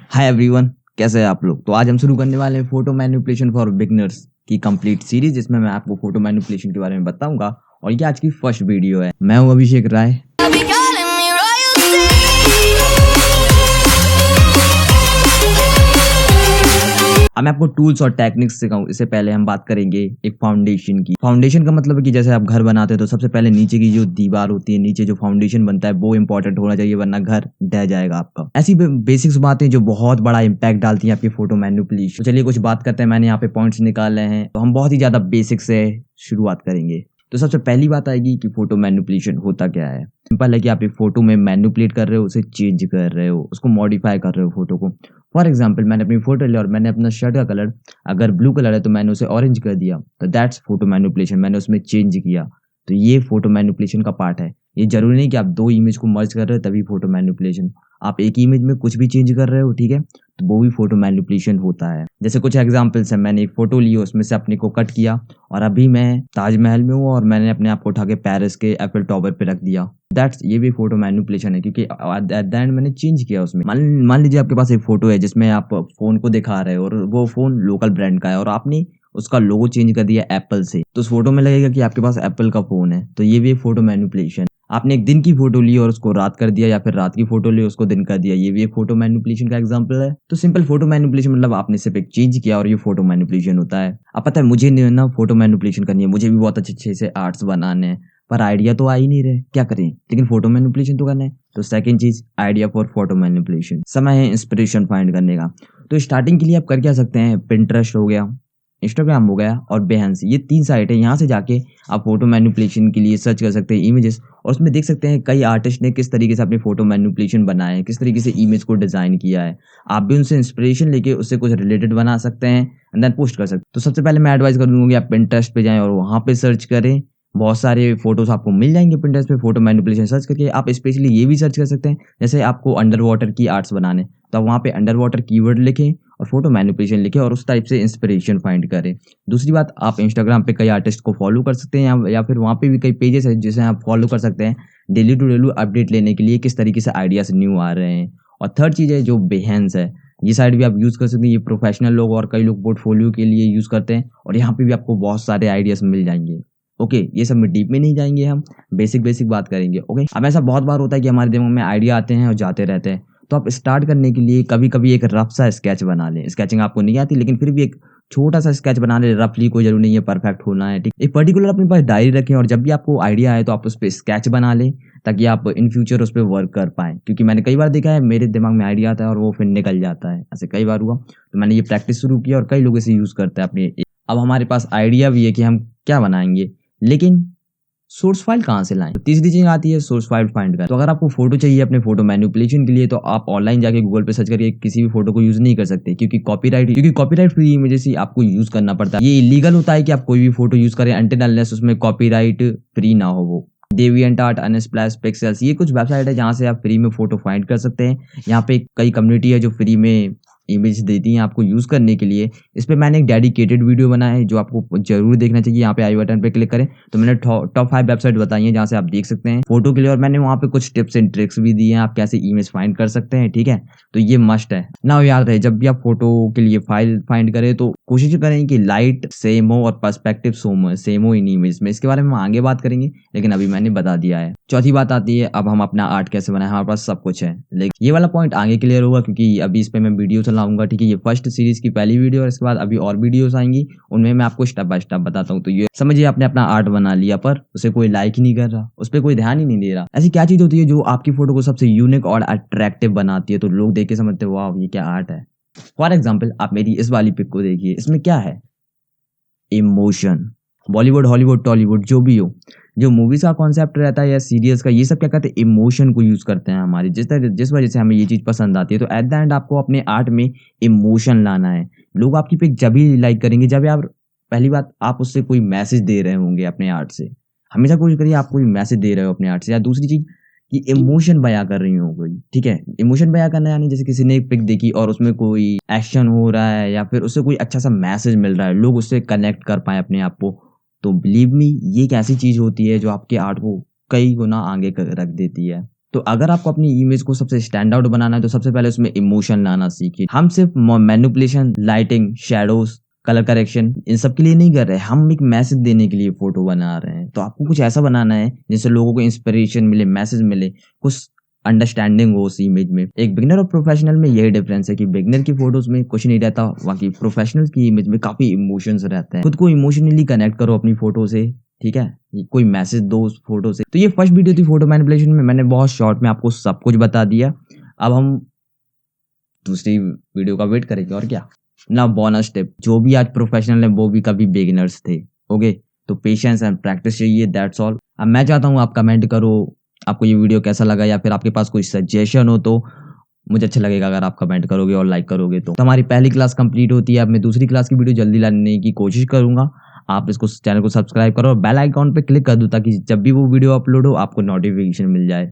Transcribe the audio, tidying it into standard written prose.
Hi everyone, कैसे हैं आप लोग। तो आज हम शुरू करने वाले हैं फोटो मैनिपुलेशन फॉर बिगनर्स की कंप्लीट सीरीज, जिसमें मैं आपको फोटो मैनिपुलेशन के बारे में बताऊंगा। और ये आज की फर्स्ट वीडियो है। मैं हूं अभिषेक राय। अब मैं आपको टूल्स और टेक्निक्स सिखाऊं, इससे पहले हम बात करेंगे एक फाउंडेशन की। फाउंडेशन का मतलब है कि जैसे आप घर बनाते हैं तो सबसे पहले नीचे की जो दीवार होती है, नीचे जो फाउंडेशन बनता है वो इंपॉर्टेंट होना चाहिए, वरना घर ढह जाएगा आपका। ऐसी बेसिक्स बातें जो बहुत बड़ा इंपैक्ट डालती हैं आपकी फोटो मैनिपुलेशन। तो चलिए कुछ बात करते हैं। मैंने यहाँ पे पॉइंट्स निकाले हैं, तो हम बहुत ही ज्यादा बेसिक से शुरुआत करेंगे। तो सबसे पहली बात आएगी कि फोटो मैनिपुलेशन होता क्या है। सिंपल है कि आप एक फोटो में मैनिपुलेट कर रहे हो, उसे चेंज कर रहे हो, उसको मॉडिफाई कर रहे हो फोटो को। फॉर एग्जाम्पल, मैंने अपनी फोटो ली और मैंने अपना शर्ट का कलर अगर ब्लू कलर है तो मैंने उसे ऑरेंज कर दिया, तो दैट्स फोटो मैनिपुलेशन। मैंने उसमें चेंज किया, तो ये फोटो मैनिपुलेशन का पार्ट है। ये जरूरी नहीं कि आप दो इमेज को मर्ज कर रहे हो तभी फोटो मैनिपुलेशन। आप एक इमेज में कुछ भी चेंज कर रहे हो, ठीक है, तो वो भी फोटो मैनिपुलेशन होता है। जैसे कुछ एग्जांपल्स हैं। मैंने एक फोटो ली, उसमें से अपने को कट किया और अभी मैं ताजमहल में हूँ और मैंने अपने आप को उठा के पेरिस के एफिल टावर पे रख दिया। दैट्स ये भी फोटो मैनिपुलेशन है, क्योंकि एट द एंड मैंने चेंज किया उसमें। मान लीजिए आपके पास एक फोटो है जिसमें आप फोन को दिखा रहे हो और वो फोन लोकल ब्रांड का है और आपने उसका लोगो चेंज कर दिया एप्पल से, तो उस फोटो में लगेगा कि आपके पास एप्पल का फोन है। तो ये भी एक फोटो मैनिपुलेशन। आपने एक दिन की फोटो ली और उसको रात कर दिया, या फिर रात की फोटो ली उसको दिन कर दिया, ये भी एक फोटो मैनिपुलेशन का एग्जांपल है। तो सिंपल फोटो मैनिपुलेशन मतलब आपने सिर्फ एक चेंज किया और ये फोटो मैनिपुलेशन होता है। अब पता है मुझे नहीं ना फोटो मैनिपुलेशन करनी है, मुझे भी बहुत अच्छे से आर्ट्स बनाने हैं, पर आइडिया तो आ ही नहीं रहे, क्या करें। लेकिन फोटो मैनिपुलेशन तो करना है। तो सेकंड चीज, आइडिया फॉर फोटो मैनिपुलेशन। समय है इंस्पिरेशन फाइंड करने का। तो स्टार्टिंग के लिए आप कर क्या सकते हैं, पिंटरेस्ट हो गया, इंस्टाग्राम हो गया और behance, ये 3 साइट है। यहाँ से जाके आप फोटो मैनिपुलेशन के लिए सर्च कर सकते हैं इमेजेस, और उसमें देख सकते हैं कई आर्टिस्ट ने किस तरीके से अपने फोटो मैनिपुलेशन बनाए हैं, किस तरीके से इमेज को डिजाइन किया है। आप भी उनसे इंस्पिरेशन लेके उससे कुछ रिलेटेड बना सकते हैं एंड देन पोस्ट कर सकते हैं। तो सबसे पहले मैं एडवाइस कर दूंगा कि आप पिंटरेस्ट पे जाएं और वहाँ पे सर्च करें। बहुत सारे फोटोज आपको मिल जाएंगे पिंटरेस्ट पे। फोटो मैनिपुलेशन सर्च करके आप स्पेशली ये भी सर्च कर सकते हैं, जैसे आपको अंडर वाटर की आर्ट्स बनाने, तो आप वहाँ पे अंडर वाटर कीवर्ड लिखें और फोटो मैनिपुलेशन लिखे और उस टाइप से इंस्पिरेशन फाइंड करें। दूसरी बात, आप इंस्टाग्राम पे कई आर्टिस्ट को फॉलो कर सकते हैं, या फिर वहाँ पे भी कई पेजेस है जिसे आप फॉलो कर सकते हैं डेली टू डेली अपडेट लेने के लिए, किस तरीके से आइडियाज न्यू आ रहे हैं। और थर्ड चीज है जो behance है, ये साइट भी आप यूज कर सकते हैं। ये प्रोफेशनल लोग और कई लोग पोर्टफोलियो के लिए यूज करते हैं, और यहाँ पे भी आपको बहुत सारे आइडियाज मिल जाएंगे। ओके, ये सब में डीप में नहीं जाएंगे, हम बेसिक बात करेंगे। ओके, अब ऐसा बहुत बार होता है कि हमारे दिमाग में आइडिया आते हैं और जाते रहते हैं। तो आप स्टार्ट करने के लिए कभी कभी एक रफ सा स्केच बना लें। स्केचिंग आपको नहीं आती, लेकिन फिर भी एक छोटा सा स्केच बना लें रफली, कोई जरूरी नहीं है परफेक्ट होना है, ठीक। एक पर्टिकुलर अपने पास डायरी रखें और जब भी आपको आइडिया आए तो आप उस पर स्केच बना लें, ताकि आप इन फ्यूचर उस पर वर्क कर पाएं। क्योंकि मैंने कई बार देखा है मेरे दिमाग में आइडिया आता है और वो फिर निकल जाता है, ऐसे कई बार हुआ। तो मैंने ये प्रैक्टिस शुरू किया और कई लोग इसे यूज करते हैं अपने। अब हमारे पास आइडिया भी है कि हम क्या बनाएंगे, लेकिन सोर्स फाइल कहाँ से लाएं। तो तीसरी चीज आती है सोर्स फाइल फाइंड कर। तो अगर आपको फोटो चाहिए अपने फोटो मैनिपुलेशन के लिए, तो आप ऑनलाइन जाके गूगल पे सर्च करके किसी भी फोटो को यूज नहीं कर सकते, क्योंकि कॉपीराइट फ्री इमेजेस ही आपको यूज करना पड़ता है। ये इलीगल होता है कि आप कोई भी फोटो यूज करें अनटिल अनलेस उसमें कॉपीराइट फ्री ना हो। वो डेविएंट आर्ट, अनस्प्लैश, पिक्सेल्स, ये कुछ वेबसाइट है जहाँ से आप फ्री में फोटो फाइंड कर सकते हैं। यहाँ पे कई कम्युनिटी है जो फ्री में इमेज देती हैं आपको यूज करने के लिए। इस पे मैंने एक डेडिकेटेड वीडियो बनाया है जो आपको जरूर देखना चाहिए। यहाँ पे आई बटन पे क्लिक करें तो मैंने टॉप 5 वेबसाइट बताई है जहाँ से आप देख सकते हैं फोटो के लिए, और मैंने वहाँ पे कुछ टिप्स एंड ट्रिक्स भी दिए हैं आप कैसे इमेज फाइंड कर सकते हैं, ठीक है। तो ये मस्ट है ना। याद रहे, जब भी आप फोटो के लिए फाइल फाइंड करें तो कोशिश करें कि लाइट सेम हो और पर्सपेक्टिव सेम हो इन इमेज में। इसके बारे में हम आगे बात करेंगे, लेकिन अभी मैंने बता दिया है। चौथी बात आती है अब हम अपना आर्ट कैसे बनाए। हमारे पास सब कुछ है, लेकिन ये वाला पॉइंट आगे क्लियर होगा क्योंकि अभी इस पे मैं वीडियो चलाऊंगा, ठीक है। ये फर्स्ट सीरीज की पहली वीडियो और इसके बाद अभी और वीडियोस आएंगी, उनमें मैं आपको स्टेप बाय स्टेप बताता हूँ। तो ये समझिए आपने अपना आर्ट बना लिया पर उसे कोई लाइक ही नहीं कर रहा, उस पर कोई ध्यान ही नहीं दे रहा। ऐसी क्या चीज होती है जो आपकी फोटो को सबसे यूनिक और अट्रैक्टिव बनाती है, तो लोग देख के समझते हैं वाह ये क्या आर्ट है। फॉर एग्जाम्पल, आप मेरी इस वाली पिक को देखिए, इसमें क्या है, इमोशन। बॉलीवुड, हॉलीवुड, टॉलीवुड जो भी हो, जो मूवीज का कॉन्सेप्ट रहता है या सीरियल्स का, ये सब क्या कहते हैं, इमोशन को यूज करते हैं हमारी, जिस वजह से हमें ये चीज पसंद आती है। तो एट द एंड आपको अपने आर्ट में इमोशन लाना है। लोग आपकी पिक जब भी लाइक करेंगे जब आप, पहली बात, आप उससे कोई मैसेज दे रहे होंगे अपने आर्ट से। हमेशा कोशिश करिए आप कोई मैसेज दे रहे हो अपने आर्ट से। या दूसरी चीज कि इमोशन बयां कर रही हो कोई, ठीक है। इमोशन बयां करना यानी जैसे किसी ने एक पिक देखी और उसमें कोई एक्शन हो रहा है या फिर उससे कोई अच्छा सा मैसेज मिल रहा है, लोग उससे कनेक्ट कर पाए अपने आप को, तो बिलीव मी ये एक ऐसी चीज होती है जो आपके आर्ट को कई गुना आगे रख देती है। तो अगर आपको अपनी इमेज को सबसे स्टैंड आउट बनाना है तो सबसे पहले उसमें इमोशन लाना सीखिए। हम सिर्फ manipulation, lighting, shadows, colour correction in सब के लिए नहीं कर रहे, हम एक मैसेज देने के लिए फोटो बना रहे हैं। तो आपको कुछ ऐसा बनाना है जिससे लोगों को इंस्पिरेशन मिले, मैसेज मिले, कुछ अंडरस्टैंडिंग हो उस इमेज में। एक बिगिनर और प्रोफेशनल में यही डिफरेंस है कि बिगिनर की फोटोज में कुछ नहीं रहता, बाकी प्रोफेशनल की इमेज में काफी इमोशंस रहते हैं। खुद को इमोशनली कनेक्ट करो अपनी फोटो से, ठीक है, कोई मैसेज दो उस फोटो से। तो ये फर्स्ट वीडियो थी फोटो मैनिपुलेशन में, मैंने बहुत शॉर्ट में आपको सब कुछ बता दिया। अब हम दूसरी वीडियो का वेट करेंगे और क्या। ना बोनस टिप, जो भी आज प्रोफेशनल है वो भी कभी बिगिनर्स थे। ओके, तो पेशेंस एंड प्रैक्टिस चाहिए, दैट्स ऑल। अब मैं चाहता हूँ आप कमेंट करो आपको ये वीडियो कैसा लगा, या फिर आपके पास कोई सजेशन हो तो मुझे अच्छा लगेगा अगर आप कमेंट करोगे और लाइक करोगे। तो हमारी पहली क्लास कंप्लीट होती है, अब मैं दूसरी क्लास की वीडियो जल्दी लाने की कोशिश करूंगा। आप इसको चैनल को सब्सक्राइब करो और बेल आइकॉन पे क्लिक कर दो ताकि जब भी वो वीडियो अपलोड हो आपको नोटिफिकेशन मिल जाए।